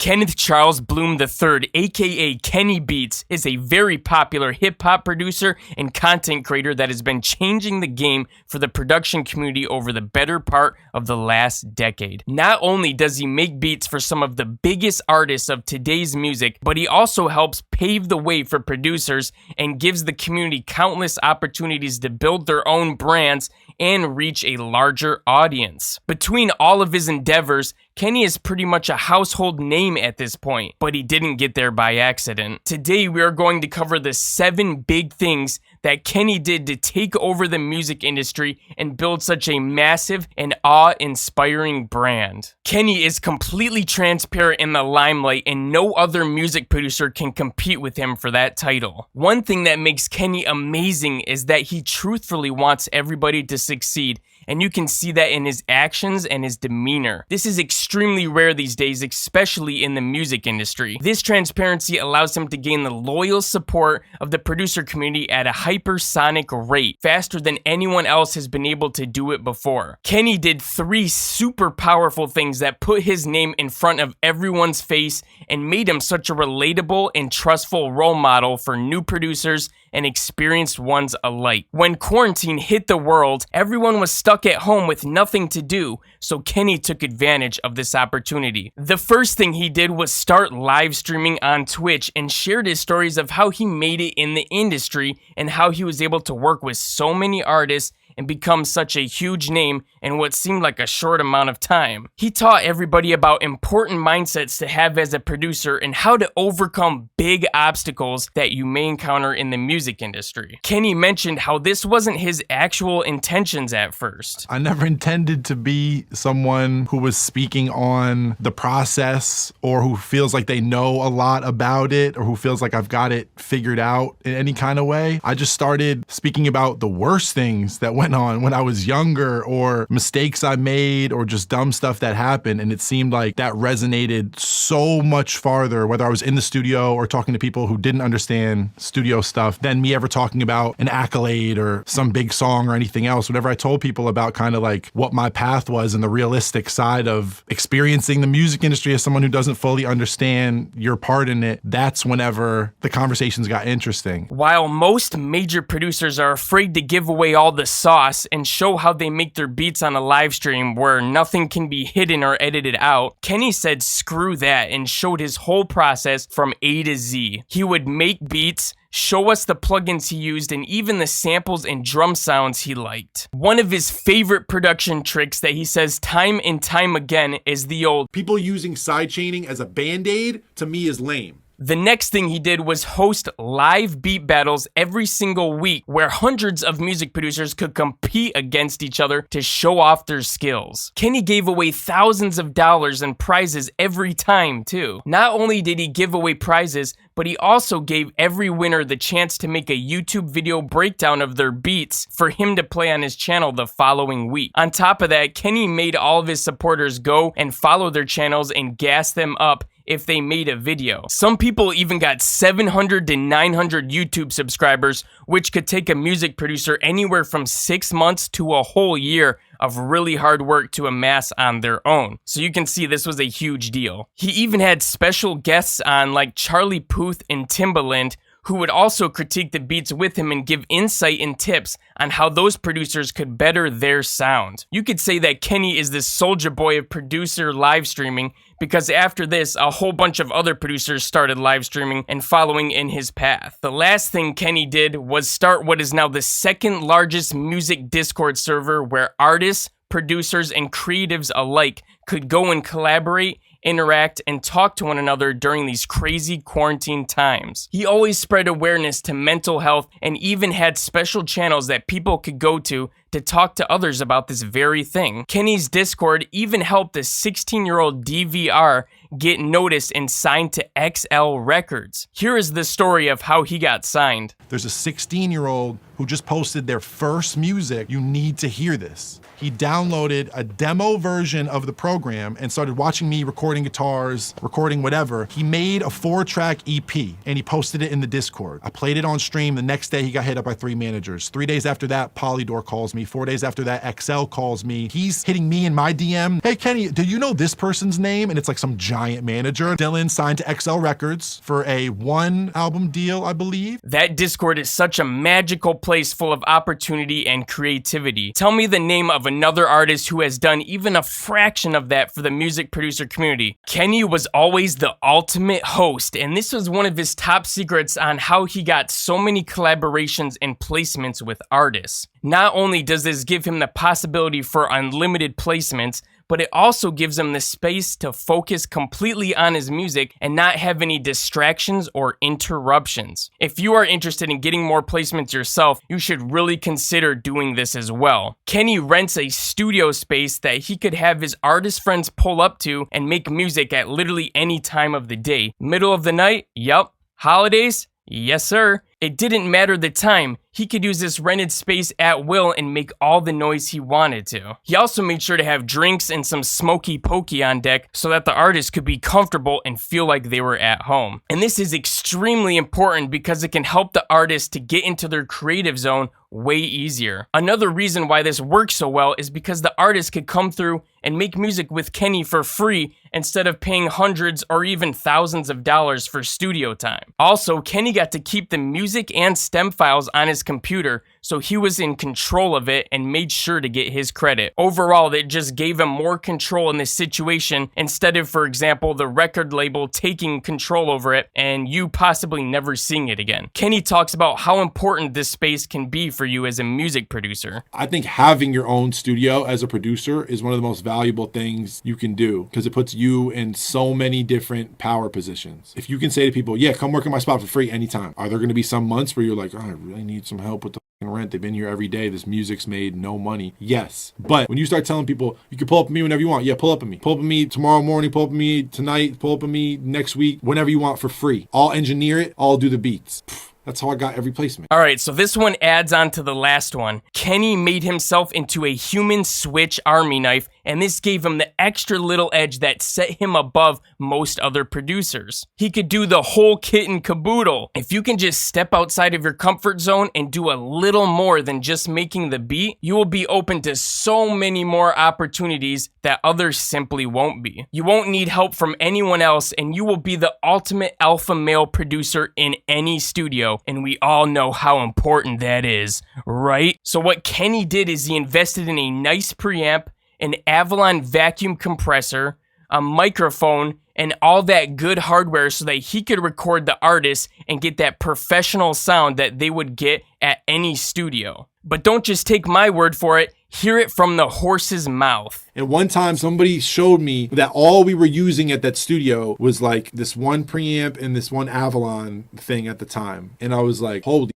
Kenneth Charles Bloom III, aka Kenny Beatz, is a very popular hip-hop producer and content creator that has been changing the game for the production community over the better part of the last decade. Not only does he make beats for some of the biggest artists of today's music, but he also helps pave the way for producers and gives the community countless opportunities to build their own brands and reach a larger audience. Between all of his endeavors, Kenny is pretty much a household name at this point, but he didn't get there by accident. Today, we are going to cover the 7 big things that Kenny did to take over the music industry and build such a massive and awe-inspiring brand. Kenny is completely transparent in the limelight, and no other music producer can compete with him for that title. One thing that makes Kenny amazing is that he truthfully wants everybody to succeed, and you can see that in his actions and his demeanor. This is extremely rare these days, especially in the music industry. This transparency allows him to gain the loyal support of the producer community at a hypersonic rate, faster than anyone else has been able to do it before. Kenny did 3 super powerful things that put his name in front of everyone's face and made him such a relatable and trustful role model for new producers and experienced ones alike. When quarantine hit the world, everyone was stuck at home with nothing to do, so Kenny took advantage of this opportunity. The first thing he did was start live streaming on Twitch and shared his stories of how he made it in the industry and how he was able to work with so many artists and become such a huge name in what seemed like a short amount of time. He taught everybody about important mindsets to have as a producer and how to overcome big obstacles that you may encounter in the music industry. Kenny mentioned how this wasn't his actual intentions at first. I never intended to be someone who was speaking on the process or who feels like they know a lot about it or who feels like I've got it figured out in any kind of way. I just started speaking about the worst things that went on when I was younger, or mistakes I made, or just dumb stuff that happened. And it seemed like that resonated so much farther, whether I was in the studio or talking to people who didn't understand studio stuff, than me ever talking about an accolade or some big song or anything else. Whenever I told people about kind of like what my path was and the realistic side of experiencing the music industry as someone who doesn't fully understand your part in it, that's whenever the conversations got interesting. While most major producers are afraid to give away all the sauce and show how they make their beats on a live stream where nothing can be hidden or edited out, Kenny said screw that and showed his whole process from A to Z. He would make beats, show us the plugins he used, and even the samples and drum sounds he liked. One of his favorite production tricks that he says time and time again is the old "people using sidechaining as a band-aid to me is lame." The next thing he did was host live beat battles every single week where hundreds of music producers could compete against each other to show off their skills. Kenny gave away thousands of dollars in prizes every time too. Not only did he give away prizes, but he also gave every winner the chance to make a YouTube video breakdown of their beats for him to play on his channel the following week. On top of that, Kenny made all of his supporters go and follow their channels and gas them up if they made a video. Some people even got 700 to 900 YouTube subscribers, which could take a music producer anywhere from 6 months to a whole year of really hard work to amass on their own. So you can see this was a huge deal. He even had special guests on like Charlie Puth and Timbaland, who would also critique the beats with him and give insight and tips on how those producers could better their sound. You could say that Kenny is the soldier boy of producer live streaming, because after this, a whole bunch of other producers started live streaming and following in his path. The last thing Kenny did was start what is now the 2nd largest music Discord server where artists, producers, and creatives alike could go and collaborate, interact, and talk to one another during these crazy quarantine times. He always spread awareness to mental health and even had special channels that people could go to talk to others about this very thing. Kenny's Discord even helped the 16-year-old DVR get noticed and signed to XL Records. Here is the story of how he got signed. There's a 16-year-old who just posted their first music. You need to hear this. He downloaded a demo version of the program and started watching me recording guitars, recording whatever. He made a 4-track EP and he posted it in the Discord. I played it on stream. The next day he got hit up by 3 managers. 3 days after that, Polydor calls me maybe 4 days after that, XL calls me. He's hitting me in my DM. Hey, Kenny, do you know this person's name? And it's like some giant manager. Dylan signed to XL Records for a 1-album deal, I believe. That Discord is such a magical place full of opportunity and creativity. Tell me the name of another artist who has done even a fraction of that for the music producer community. Kenny was always the ultimate host, and this was one of his top secrets on how he got so many collaborations and placements with artists. Not only does this give him the possibility for unlimited placements, but it also gives him the space to focus completely on his music and not have any distractions or interruptions. If you are interested in getting more placements yourself, you should really consider doing this as well. Kenny rents a studio space that he could have his artist friends pull up to and make music at literally any time of the day. Middle of the night? Yup. Holidays? Yes, sir. It didn't matter the time. He could use this rented space at will and make all the noise he wanted to. He also made sure to have drinks and some smoky pokey on deck so that the artist could be comfortable and feel like they were at home. And this is extremely important because it can help the artist to get into their creative zone way easier. Another reason why this works so well is because the artist could come through and make music with Kenny for free instead of paying hundreds or even thousands of dollars for studio time. Also, Kenny got to keep the music and stem files on his computer, so he was in control of it and made sure to get his credit. Overall, that just gave him more control in this situation instead of, for example, the record label taking control over it and you possibly never seeing it again. Kenny talks about how important this space can be for you as a music producer. I think having your own studio as a producer is one of the most valuable things you can do because it puts you in so many different power positions. If you can say to people, yeah, come work in my spot for free anytime. Are there going to be some months where you're like, oh, I really need some help with the rent? They've been here every day. This music's made no money. Yes. But when you start telling people, you can pull up with me whenever you want. Yeah, pull up with me. Pull up with me tomorrow morning. Pull up with me tonight. Pull up with me next week. Whenever you want for free. I'll engineer it. I'll do the beats. That's how I got every placement. All right, so this one adds on to the last one. Kenny made himself into a human switch army knife, and this gave him the extra little edge that set him above most other producers. He could do the whole kit and caboodle. If you can just step outside of your comfort zone and do a little more than just making the beat, you will be open to so many more opportunities that others simply won't be. You won't need help from anyone else, and you will be the ultimate alpha male producer in any studio, and we all know how important that is, right? So what Kenny did is he invested in a nice preamp, an Avalon vacuum compressor, a microphone, and all that good hardware so that he could record the artist and get that professional sound that they would get at any studio. But don't just take my word for it, hear it from the horse's mouth. And one time somebody showed me that all we were using at that studio was like this one preamp and this one Avalon thing at the time. And I was like, holy.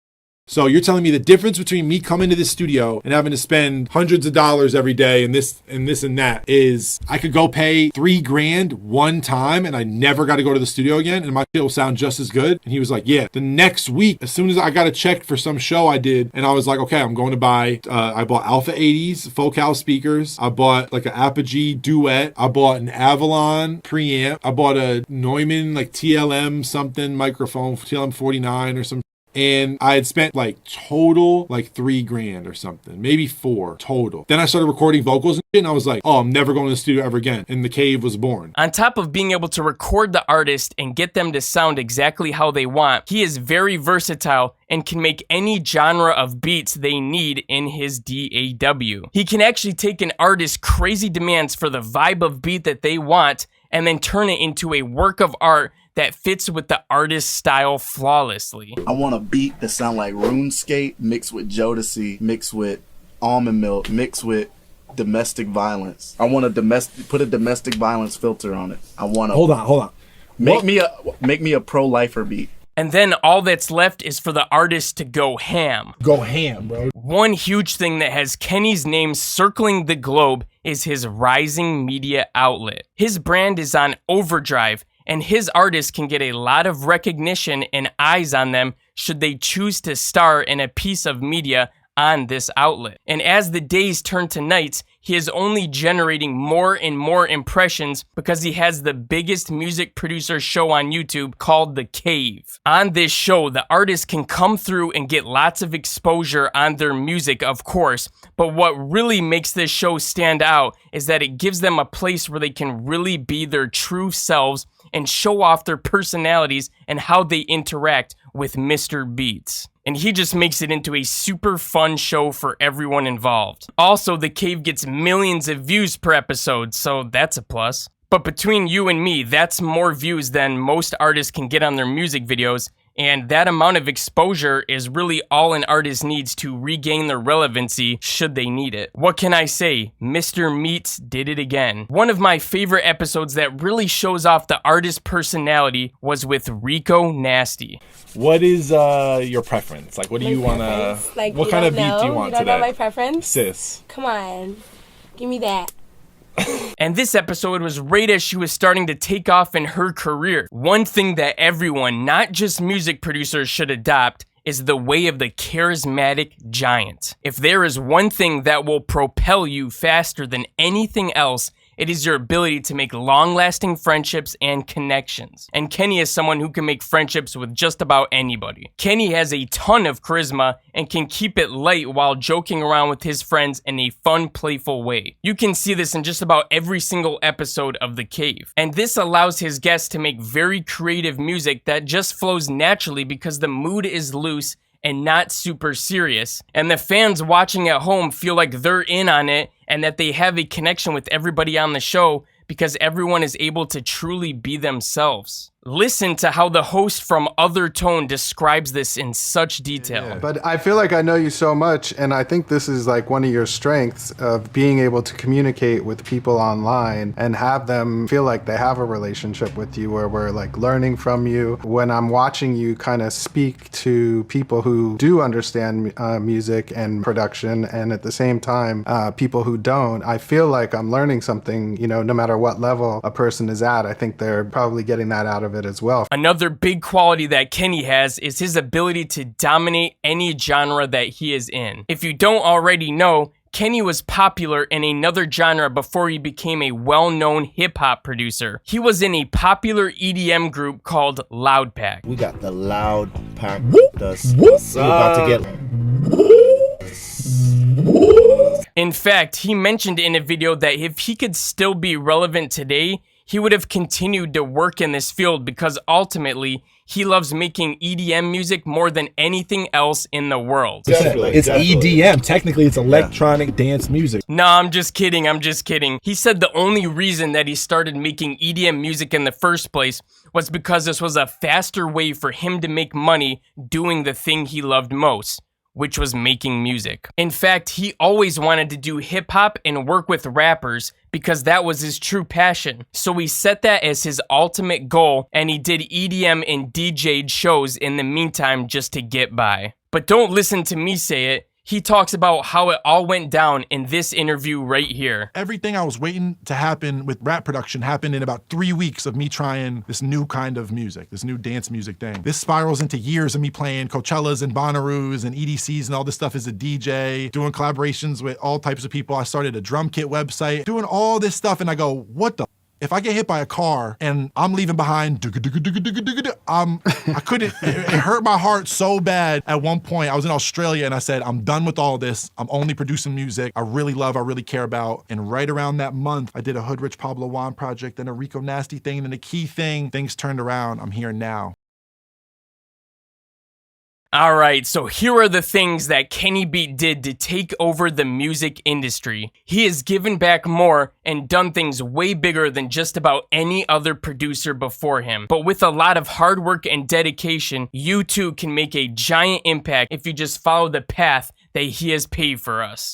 So you're telling me the difference between me coming to this studio and having to spend hundreds of dollars every day and this and that is I could go pay $3,000 one time and I never got to go to the studio again and my shit will sound just as good. And he was like, yeah. The next week, as soon as I got a check for some show I did, and I was like, okay, I'm going to buy, I bought Alpha 80s Focal speakers. I bought like an Apogee Duet. I bought an Avalon preamp. I bought a Neumann like TLM something microphone, TLM 49 or some. And I had spent like total like $3,000 or something, maybe $4,000 total. Then I started recording vocals and shit, and I was like, oh, I'm never going to the studio ever again. And the cave was born. On top of being able to record the artist and get them to sound exactly how they want, he is very versatile and can make any genre of beats they need in his DAW. He can actually take an artist's crazy demands for the vibe of beat that they want and then turn it into a work of art that fits with the artist's style flawlessly. I want a beat that sound like RuneScape mixed with Jodeci, mixed with almond milk, mixed with domestic violence. I want put a domestic violence filter on it. I want to Hold on. Make me a pro-lifer beat. And then all that's left is for the artist to go ham. Go ham, bro. One huge thing that has Kenny's name circling the globe is his rising media outlet. His brand is on overdrive, and his artists can get a lot of recognition and eyes on them should they choose to star in a piece of media on this outlet. And as the days turn to nights, he is only generating more and more impressions because he has the biggest music producer show on YouTube called The Cave. On this show, the artists can come through and get lots of exposure on their music, of course, but what really makes this show stand out is that it gives them a place where they can really be their true selves and show off their personalities and how they interact with Mr. Beatz. And he just makes it into a super fun show for everyone involved. Also, The Cave gets millions of views per episode, so that's a plus. But between you and me, that's more views than most artists can get on their music videos, and that amount of exposure is really all an artist needs to regain their relevancy should they need it. What can I say? Mr. Beatz did it again. One of my favorite episodes that really shows off the artist's personality was with Rico Nasty. What is your preference? Like, what do you want to... Like, what kind of beat do you want today? You don't know my preference? Sis. Come on. Give me that. And this episode was right as she was starting to take off in her career. One thing that everyone, not just music producers, should adopt is the way of the charismatic giant. If there is one thing that will propel you faster than anything else, it is your ability to make long-lasting friendships and connections. And Kenny is someone who can make friendships with just about anybody. Kenny has a ton of charisma and can keep it light while joking around with his friends in a fun, playful way. You can see this in just about every single episode of The Cave. And this allows his guests to make very creative music that just flows naturally because the mood is loose and not super serious. And the fans watching at home feel like they're in on it and that they have a connection with everybody on the show because everyone is able to truly be themselves. Listen to how the host from Other Tone describes this in such detail. Yeah. But I feel like I know you so much, and I think this is like one of your strengths of being able to communicate with people online and have them feel like they have a relationship with you where we're like learning from you. When I'm watching you kind of speak to people who do understand music and production, and at the same time, people who don't, I feel like I'm learning something, you know, no matter what level a person is at. I think they're probably getting that out of it as well. Another big quality that Kenny has is his ability to dominate any genre that he is in. If you don't already know, Kenny was popular in another genre before he became a well-known hip-hop producer. He was in a popular EDM group called Loud Pack. We got the Loud Pack. We're about to get... In fact, he mentioned in a video that if he could still be relevant today, he would have continued to work in this field because ultimately, he loves making EDM music more than anything else in the world. It's EDM. Technically, it's electronic dance music. Nah, I'm just kidding. He said the only reason that he started making EDM music in the first place was because this was a faster way for him to make money doing the thing he loved most, which was making music. In fact, he always wanted to do hip-hop and work with rappers because that was his true passion. So he set that as his ultimate goal, and he did EDM and DJ'd shows in the meantime just to get by. But don't listen to me say it. He talks about how it all went down in this interview right here. Everything I was waiting to happen with rap production happened in about 3 weeks of me trying this new kind of music, this new dance music thing. This spirals into years of me playing Coachellas and Bonnaroos and EDCs and all this stuff as a DJ, doing collaborations with all types of people. I started a drum kit website, doing all this stuff, and I go, what the if I get hit by a car and I'm leaving behind, I couldn't, it hurt my heart so bad. At one point, I was in Australia and I said, I'm done with all this. I'm only producing music I really love, I really care about. And right around that month, I did a Hood Rich Pablo Juan project and a Rico Nasty thing. And the key thing, things turned around. I'm here now. Alright, so here are the things that Kenny Beat did to take over the music industry. He has given back more and done things way bigger than just about any other producer before him. But with a lot of hard work and dedication, you too can make a giant impact if you just follow the path that he has paved for us.